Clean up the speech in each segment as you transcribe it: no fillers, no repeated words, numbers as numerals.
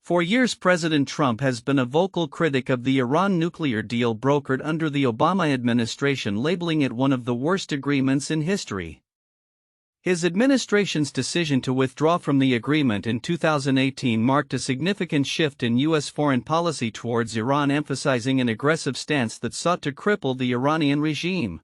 For years, President Trump has been a vocal critic of the Iran nuclear deal brokered under the Obama administration, labeling it one of the worst agreements in history. His administration's decision to withdraw from the agreement in 2018 marked a significant shift in U.S. foreign policy towards Iran, emphasizing an aggressive stance that sought to cripple the Iranian regime.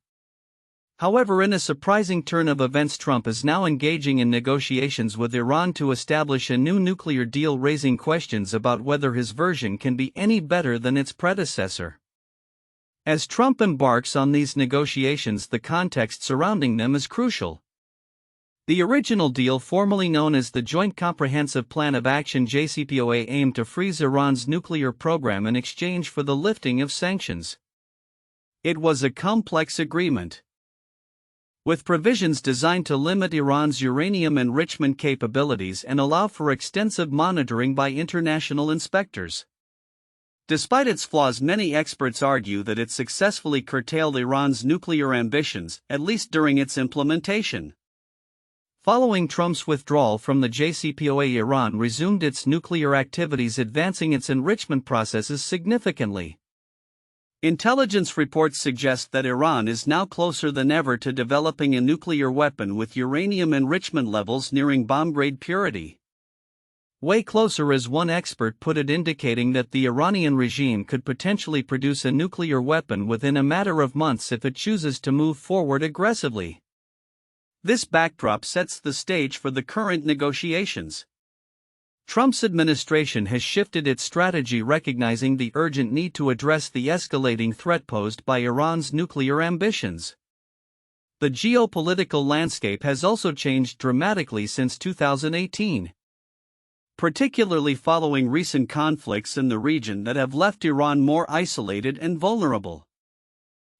However, in a surprising turn of events, Trump is now engaging in negotiations with Iran to establish a new nuclear deal, raising questions about whether his version can be any better than its predecessor. As Trump embarks on these negotiations, the context surrounding them is crucial. The original deal, formerly known as the Joint Comprehensive Plan of Action (JCPOA), aimed to freeze Iran's nuclear program in exchange for the lifting of sanctions. It was a complex agreement, with provisions designed to limit Iran's uranium enrichment capabilities and allow for extensive monitoring by international inspectors. Despite its flaws, many experts argue that it successfully curtailed Iran's nuclear ambitions, at least during its implementation. Following Trump's withdrawal from the JCPOA, Iran resumed its nuclear activities, advancing its enrichment processes significantly. Intelligence reports suggest that Iran is now closer than ever to developing a nuclear weapon, with uranium enrichment levels nearing bomb-grade purity. Way closer, as one expert put it, indicating that the Iranian regime could potentially produce a nuclear weapon within a matter of months if it chooses to move forward aggressively. This backdrop sets the stage for the current negotiations. Trump's administration has shifted its strategy, recognizing the urgent need to address the escalating threat posed by Iran's nuclear ambitions. The geopolitical landscape has also changed dramatically since 2018, particularly following recent conflicts in the region that have left Iran more isolated and vulnerable.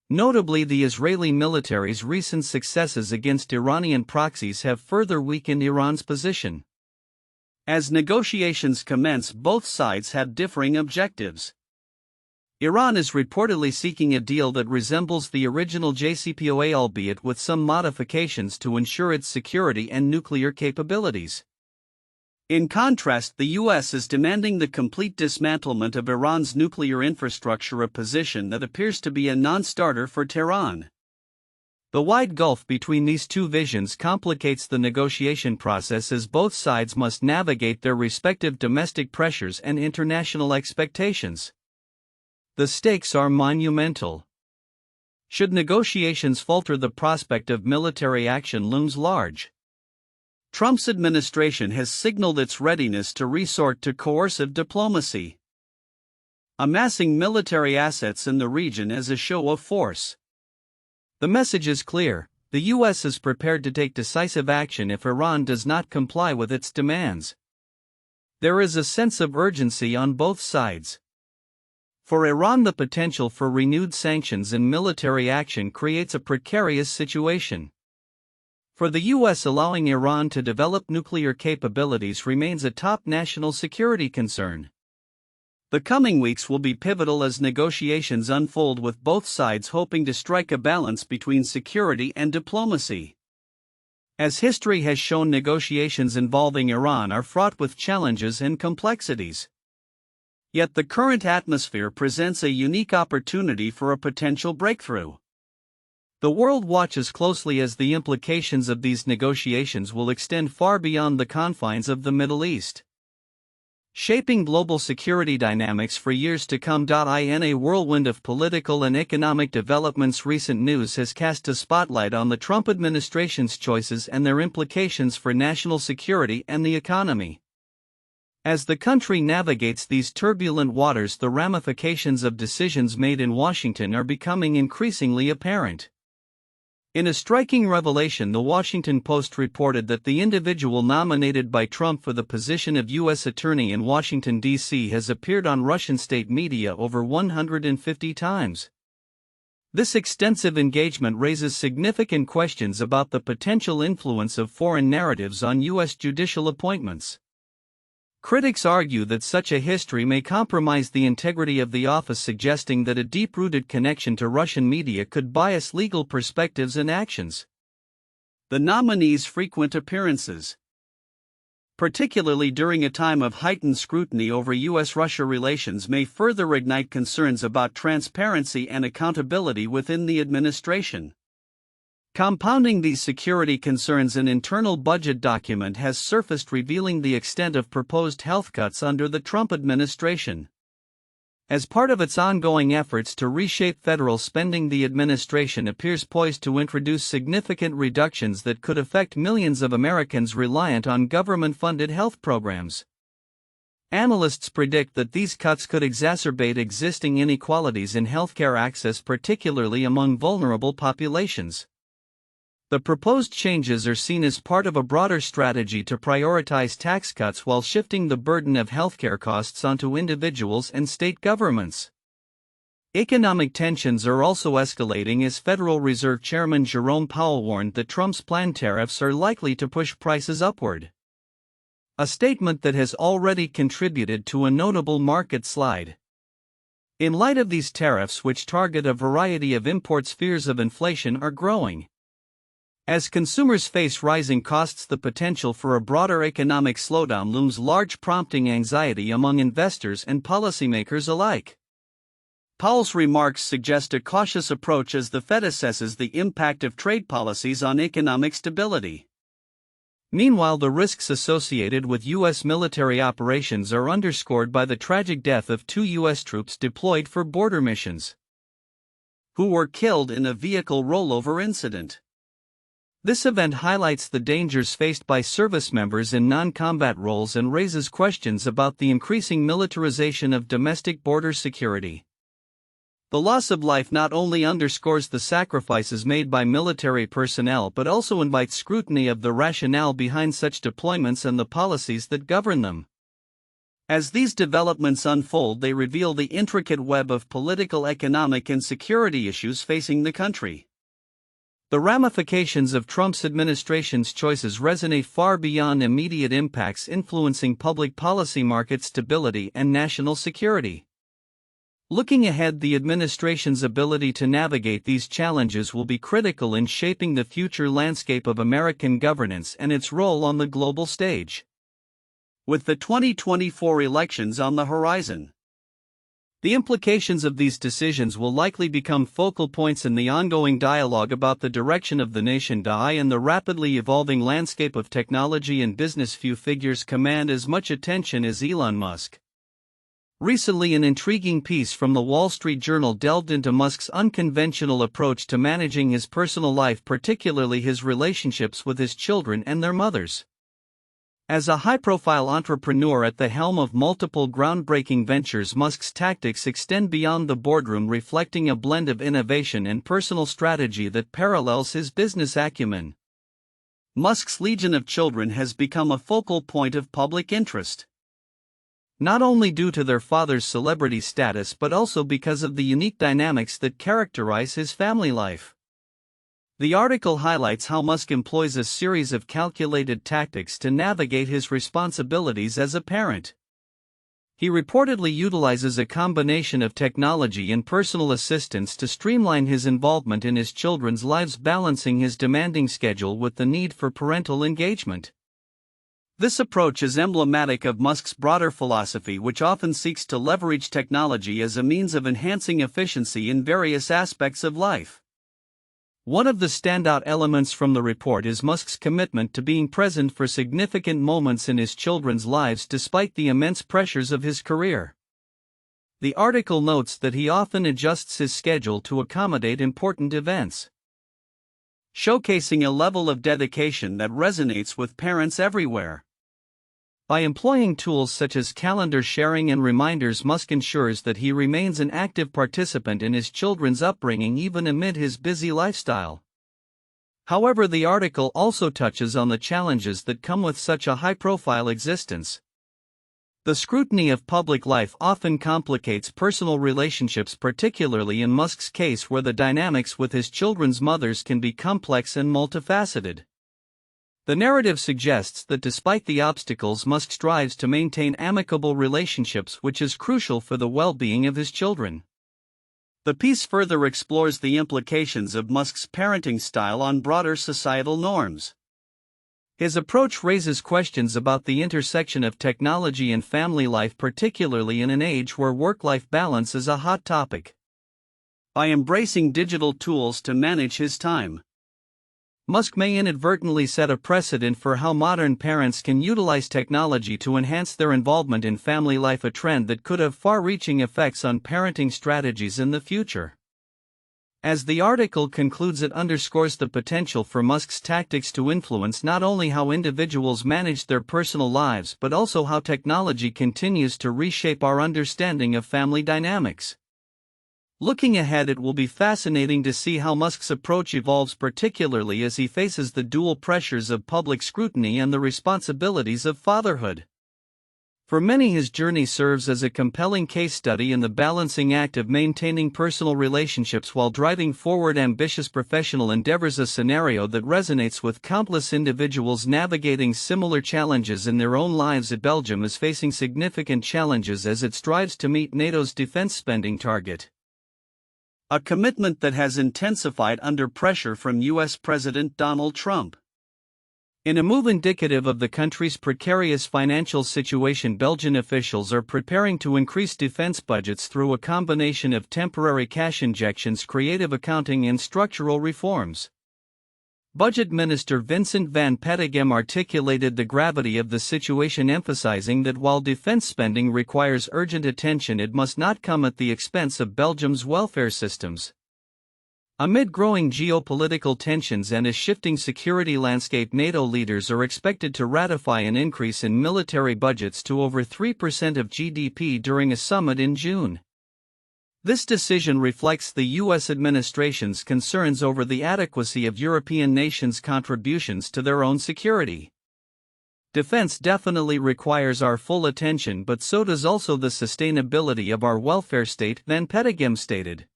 Notably, the Israeli military's recent successes against Iranian proxies have further weakened Iran's position. As negotiations commence, both sides have differing objectives. Iran is reportedly seeking a deal that resembles the original JCPOA, albeit with some modifications to ensure its security and nuclear capabilities. In contrast, the U.S. is demanding the complete dismantlement of Iran's nuclear infrastructure, a position that appears to be a non-starter for Tehran. The wide gulf between these two visions complicates the negotiation process, as both sides must navigate their respective domestic pressures and international expectations. The stakes are monumental. Should negotiations falter, the prospect of military action looms large. Trump's administration has signaled its readiness to resort to coercive diplomacy, amassing military assets in the region as a show of force. The message is clear: the U.S. is prepared to take decisive action if Iran does not comply with its demands. There is a sense of urgency on both sides. For Iran, the potential for renewed sanctions and military action creates a precarious situation. For the U.S., allowing Iran to develop nuclear capabilities remains a top national security concern. The coming weeks will be pivotal as negotiations unfold, with both sides hoping to strike a balance between security and diplomacy. As history has shown, negotiations involving Iran are fraught with challenges and complexities. Yet the current atmosphere presents a unique opportunity for a potential breakthrough. The world watches closely, as the implications of these negotiations will extend far beyond the confines of the Middle East, shaping global security dynamics for years to come. In a whirlwind of political and economic developments, recent news has cast a spotlight on the Trump administration's choices and their implications for national security and the economy. As the country navigates these turbulent waters, the ramifications of decisions made in Washington are becoming increasingly apparent. In a striking revelation, The Washington Post reported that the individual nominated by Trump for the position of U.S. Attorney in Washington, D.C. has appeared on Russian state media over 150 times. This extensive engagement raises significant questions about the potential influence of foreign narratives on U.S. judicial appointments. Critics argue that such a history may compromise the integrity of the office, suggesting that a deep-rooted connection to Russian media could bias legal perspectives and actions. The nominee's frequent appearances. particularly during a time of heightened scrutiny over U.S.-Russia relations, may further ignite concerns about transparency and accountability within the administration. Compounding these security concerns, an internal budget document has surfaced revealing the extent of proposed health cuts under the Trump administration. As part of its ongoing efforts to reshape federal spending, the administration appears poised to introduce significant reductions that could affect millions of Americans reliant on government-funded health programs. Analysts predict that these cuts could exacerbate existing inequalities in healthcare access, particularly among vulnerable populations. The proposed changes are seen as part of a broader strategy to prioritize tax cuts while shifting the burden of healthcare costs onto individuals and state governments. Economic tensions are also escalating as Federal Reserve Chairman Jerome Powell warned that Trump's planned tariffs are likely to push prices upward. A statement that has already contributed to a notable market slide. In light of these tariffs, which target a variety of imports, fears of inflation are growing. As consumers face rising costs, the potential for a broader economic slowdown looms large, prompting anxiety among investors and policymakers alike. Powell's remarks suggest a cautious approach as the Fed assesses the impact of trade policies on economic stability. Meanwhile, the risks associated with U.S. military operations are underscored by the tragic death of 2 U.S. troops deployed for border missions, who were killed in a vehicle rollover incident. This event highlights the dangers faced by service members in non-combat roles and raises questions about the increasing militarization of domestic border security. The loss of life not only underscores the sacrifices made by military personnel but also invites scrutiny of the rationale behind such deployments and the policies that govern them. As these developments unfold, they reveal the intricate web of political, economic, and security issues facing the country. The ramifications of Trump's administration's choices resonate far beyond immediate impacts, influencing public policy, market stability, and national security. Looking ahead, the administration's ability to navigate these challenges will be critical in shaping the future landscape of American governance and its role on the global stage. With the 2024 elections on the horizon, the implications of these decisions will likely become focal points in the ongoing dialogue about the direction of the nation. In the rapidly evolving landscape of technology and business, few figures command as much attention as Elon Musk. Recently, an intriguing piece from the Wall Street Journal delved into Musk's unconventional approach to managing his personal life, particularly his relationships with his children and their mothers. As a high-profile entrepreneur at the helm of multiple groundbreaking ventures, Musk's tactics extend beyond the boardroom, reflecting a blend of innovation and personal strategy that parallels his business acumen. Musk's legion of children has become a focal point of public interest, not only due to their father's celebrity status but also because of the unique dynamics that characterize his family life. The article highlights how Musk employs a series of calculated tactics to navigate his responsibilities as a parent. He reportedly utilizes a combination of technology and personal assistance to streamline his involvement in his children's lives, balancing his demanding schedule with the need for parental engagement. This approach is emblematic of Musk's broader philosophy, which often seeks to leverage technology as a means of enhancing efficiency in various aspects of life. One of the standout elements from the report is Musk's commitment to being present for significant moments in his children's lives despite the immense pressures of his career. The article notes that he often adjusts his schedule to accommodate important events, showcasing a level of dedication that resonates with parents everywhere. By employing tools such as calendar sharing and reminders, Musk ensures that he remains an active participant in his children's upbringing even amid his busy lifestyle. However, the article also touches on the challenges that come with such a high-profile existence. The scrutiny of public life often complicates personal relationships, particularly in Musk's case, where the dynamics with his children's mothers can be complex and multifaceted. The narrative suggests that despite the obstacles, Musk strives to maintain amicable relationships, which is crucial for the well-being of his children. The piece further explores the implications of Musk's parenting style on broader societal norms. His approach raises questions about the intersection of technology and family life, particularly in an age where work-life balance is a hot topic. By embracing digital tools to manage his time, Musk may inadvertently set a precedent for how modern parents can utilize technology to enhance their involvement in family life, a trend that could have far-reaching effects on parenting strategies in the future. As the article concludes, it underscores the potential for Musk's tactics to influence not only how individuals manage their personal lives but also how technology continues to reshape our understanding of family dynamics. Looking ahead, it will be fascinating to see how Musk's approach evolves, particularly as he faces the dual pressures of public scrutiny and the responsibilities of fatherhood. For many, his journey serves as a compelling case study in the balancing act of maintaining personal relationships while driving forward ambitious professional endeavors, a scenario that resonates with countless individuals navigating similar challenges in their own lives. Belgium is facing significant challenges as it strives to meet NATO's defense spending target, a commitment that has intensified under pressure from U.S. President Donald Trump. In a move indicative of the country's precarious financial situation, Belgian officials are preparing to increase defense budgets through a combination of temporary cash injections, creative accounting, and structural reforms. Budget Minister Vincent van Petegem articulated the gravity of the situation, emphasizing that while defense spending requires urgent attention, it must not come at the expense of Belgium's welfare systems. Amid growing geopolitical tensions and a shifting security landscape, NATO leaders are expected to ratify an increase in military budgets to over 3% of GDP during a summit in June. This decision reflects the U.S. administration's concerns over the adequacy of European nations' contributions to their own security. Defense definitely requires our full attention, but so does also the sustainability of our welfare state, Van Petegem stated.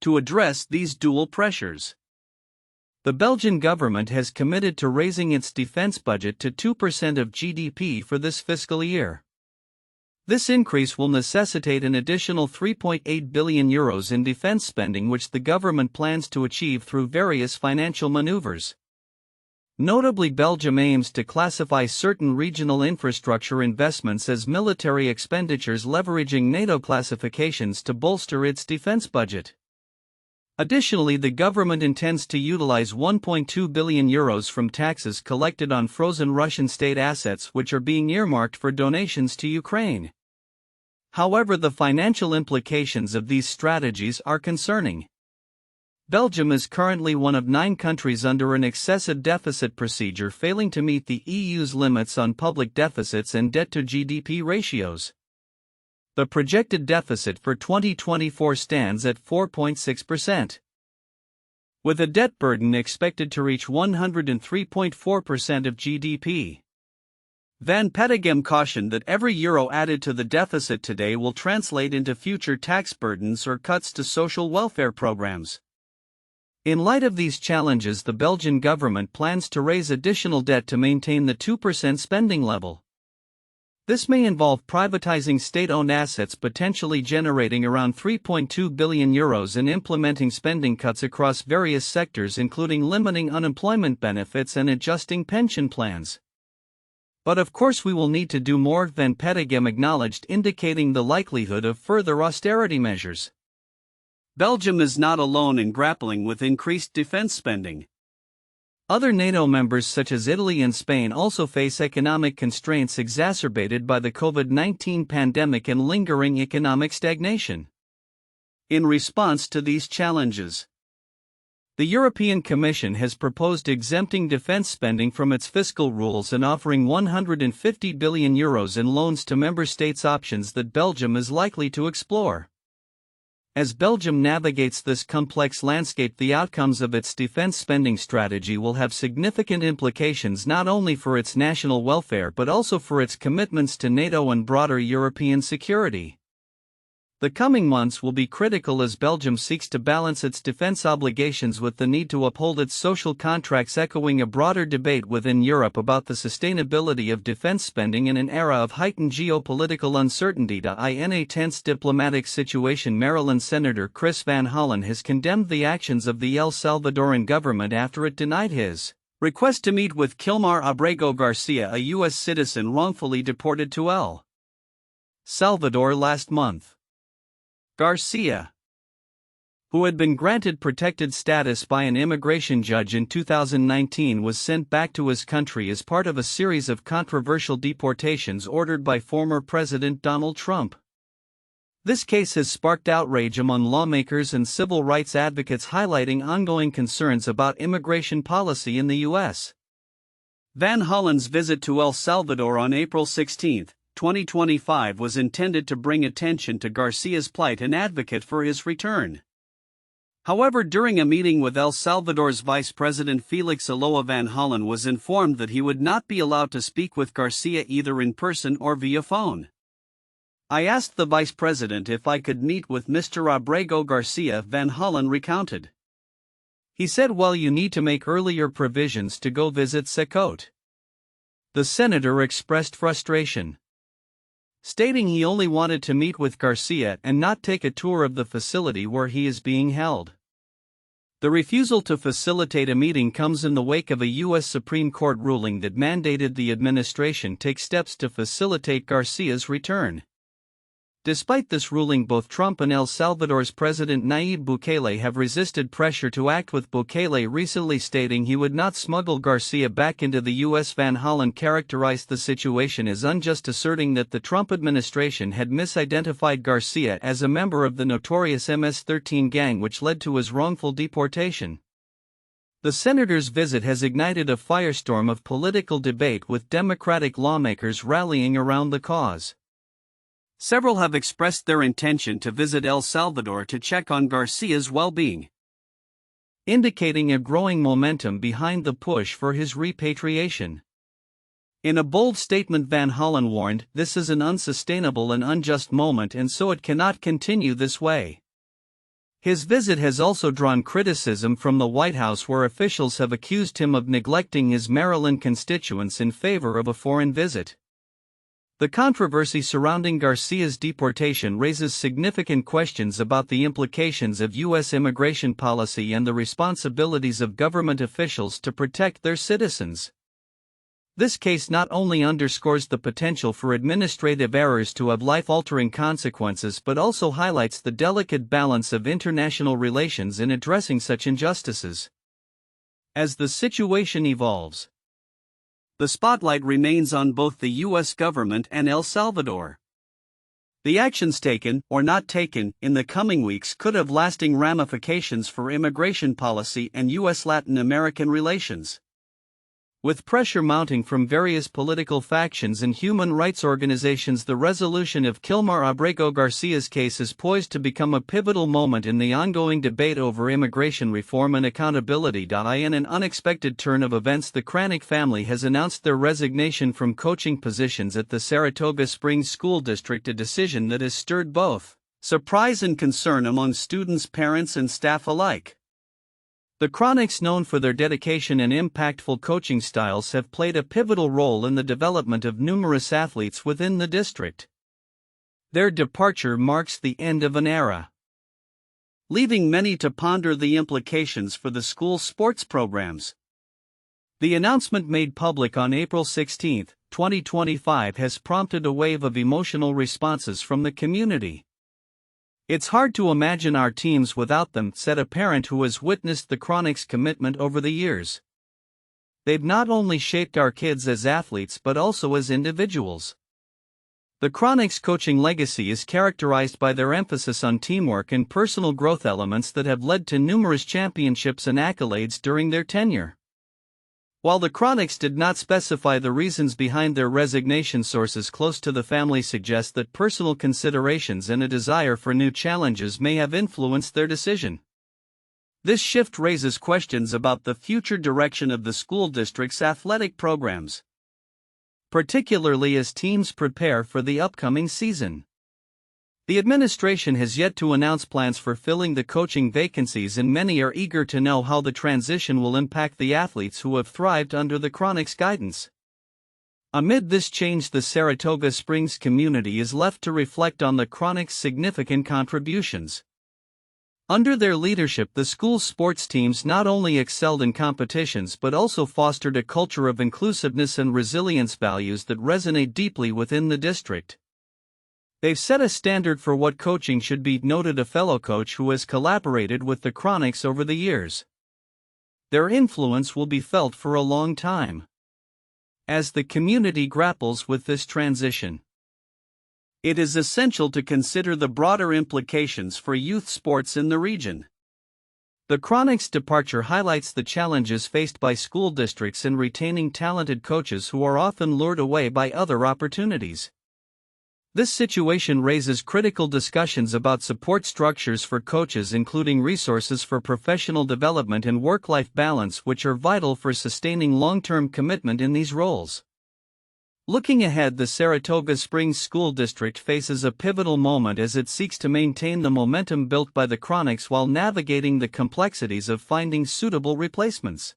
To address these dual pressures, the Belgian government has committed to raising its defense budget to 2% of GDP for this fiscal year. This increase will necessitate an additional €3.8 billion in defense spending, which the government plans to achieve through various financial maneuvers. Notably, Belgium aims to classify certain regional infrastructure investments as military expenditures, leveraging NATO classifications to bolster its defense budget. Additionally, the government intends to utilize €1.2 billion from taxes collected on frozen Russian state assets, which are being earmarked for donations to Ukraine. However, the financial implications of these strategies are concerning. Belgium is currently one of 9 countries under an excessive deficit procedure, failing to meet the EU's limits on public deficits and debt-to-GDP ratios. The projected deficit for 2024 stands at 4.6%. With a debt burden expected to reach 103.4% of GDP. Van Petegem cautioned that every euro added to the deficit today will translate into future tax burdens or cuts to social welfare programs. In light of these challenges, the Belgian government plans to raise additional debt to maintain the 2% spending level. This may involve privatizing state-owned assets, potentially generating around €3.2 billion, and implementing spending cuts across various sectors, including limiting unemployment benefits and adjusting pension plans. But of course we will need to do more, Van Petegem acknowledged, indicating the likelihood of further austerity measures. Belgium is not alone in grappling with increased defense spending. Other NATO members such as Italy and Spain also face economic constraints exacerbated by the COVID-19 pandemic and lingering economic stagnation. In response to these challenges, the European Commission has proposed exempting defense spending from its fiscal rules and offering €150 billion in loans to member states, options that Belgium is likely to explore. As Belgium navigates this complex landscape, the outcomes of its defense spending strategy will have significant implications not only for its national welfare but also for its commitments to NATO and broader European security. The coming months will be critical as Belgium seeks to balance its defense obligations with the need to uphold its social contracts, echoing a broader debate within Europe about the sustainability of defense spending in an era of heightened geopolitical uncertainty. In a tense diplomatic situation, Maryland Senator Chris Van Hollen has condemned the actions of the El Salvadoran government after it denied his Request to meet with Kilmar Abrego Garcia, a U.S. citizen wrongfully deported to El Salvador last month. Garcia, who had been granted protected status by an immigration judge in 2019, was sent back to his country as part of a series of controversial deportations ordered by former President Donald Trump. This case has sparked outrage among lawmakers and civil rights advocates, highlighting ongoing concerns about immigration policy in the U.S. Van Hollen's visit to El Salvador on April 16, 2025 was intended to bring attention to Garcia's plight and advocate for his return. However, during a meeting with El Salvador's Vice President Felix Aloa, Van Hollen was informed that he would not be allowed to speak with Garcia either in person or via phone. "I asked the Vice President if I could meet with Mr. Abrego Garcia," Van Hollen recounted. He said, "Well, you need to make earlier provisions to go visit Secote." The senator expressed frustration, stating he only wanted to meet with Garcia and not take a tour of the facility where he is being held. The refusal to facilitate a meeting comes in the wake of a U.S. Supreme Court ruling that mandated the administration take steps to facilitate Garcia's return. Despite this ruling, both Trump and El Salvador's President Nayib Bukele have resisted pressure to act, with Bukele recently stating he would not smuggle Garcia back into the U.S. Van Hollen characterized the situation as unjust, asserting that the Trump administration had misidentified Garcia as a member of the notorious MS-13 gang, which led to his wrongful deportation. The senator's visit has ignited a firestorm of political debate, with Democratic lawmakers rallying around the cause. Several have expressed their intention to visit El Salvador to check on Garcia's well-being, indicating a growing momentum behind the push for his repatriation. In a bold statement, Van Hollen warned, "This is an unsustainable and unjust moment, and so it cannot continue this way." His visit has also drawn criticism from the White House, where officials have accused him of neglecting his Maryland constituents in favor of a foreign visit. The controversy surrounding Garcia's deportation raises significant questions about the implications of U.S. immigration policy and the responsibilities of government officials to protect their citizens. This case not only underscores the potential for administrative errors to have life-altering consequences, but also highlights the delicate balance of international relations in addressing such injustices. As the situation evolves, the spotlight remains on both the U.S. government and El Salvador. The actions taken, or not taken, in the coming weeks could have lasting ramifications for immigration policy and U.S.-Latin American relations. With pressure mounting from various political factions and human rights organizations, the resolution of Kilmar Abrego Garcia's case is poised to become a pivotal moment in the ongoing debate over immigration reform and accountability. In an unexpected turn of events, the Cranic family has announced their resignation from coaching positions at the Saratoga Springs School District, a decision that has stirred both surprise and concern among students, parents, and staff alike. The Cranics, known for their dedication and impactful coaching styles, have played a pivotal role in the development of numerous athletes within the district. Their departure marks the end of an era, leaving many to ponder the implications for the school's sports programs. The announcement, made public on April 16, 2025, has prompted a wave of emotional responses from the community. "It's hard to imagine our teams without them," said a parent who has witnessed the Cranics' commitment over the years. "They've not only shaped our kids as athletes but also as individuals." The Cranics' coaching legacy is characterized by their emphasis on teamwork and personal growth, elements that have led to numerous championships and accolades during their tenure. While the Cranics did not specify the reasons behind their resignation, sources close to the family suggest that personal considerations and a desire for new challenges may have influenced their decision. This shift raises questions about the future direction of the school district's athletic programs, particularly as teams prepare for the upcoming season. The administration has yet to announce plans for filling the coaching vacancies, and many are eager to know how the transition will impact the athletes who have thrived under the Cranics' guidance. Amid this change, the Saratoga Springs community is left to reflect on the Cranics' significant contributions. Under their leadership, the school's sports teams not only excelled in competitions but also fostered a culture of inclusiveness and resilience, values that resonate deeply within the district. They've set a standard for what coaching should be, noted a fellow coach who has collaborated with the Chronics over the years. Their influence will be felt for a long time. As the community grapples with this transition, it is essential to consider the broader implications for youth sports in the region. The Chronic's departure highlights the challenges faced by school districts in retaining talented coaches who are often lured away by other opportunities. This situation raises critical discussions about support structures for coaches, including resources for professional development and work-life balance, which are vital for sustaining long-term commitment in these roles. Looking ahead, the Saratoga Springs School District faces a pivotal moment as it seeks to maintain the momentum built by the Chronics while navigating the complexities of finding suitable replacements.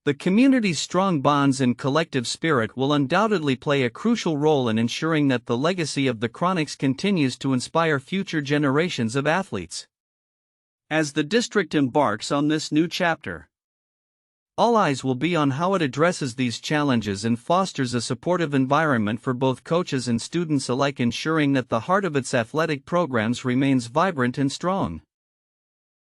The community's strong bonds and collective spirit will undoubtedly play a crucial role in ensuring that the legacy of the Chronics continues to inspire future generations of athletes. As the district embarks on this new chapter, all eyes will be on how it addresses these challenges and fosters a supportive environment for both coaches and students alike, ensuring that the heart of its athletic programs remains vibrant and strong.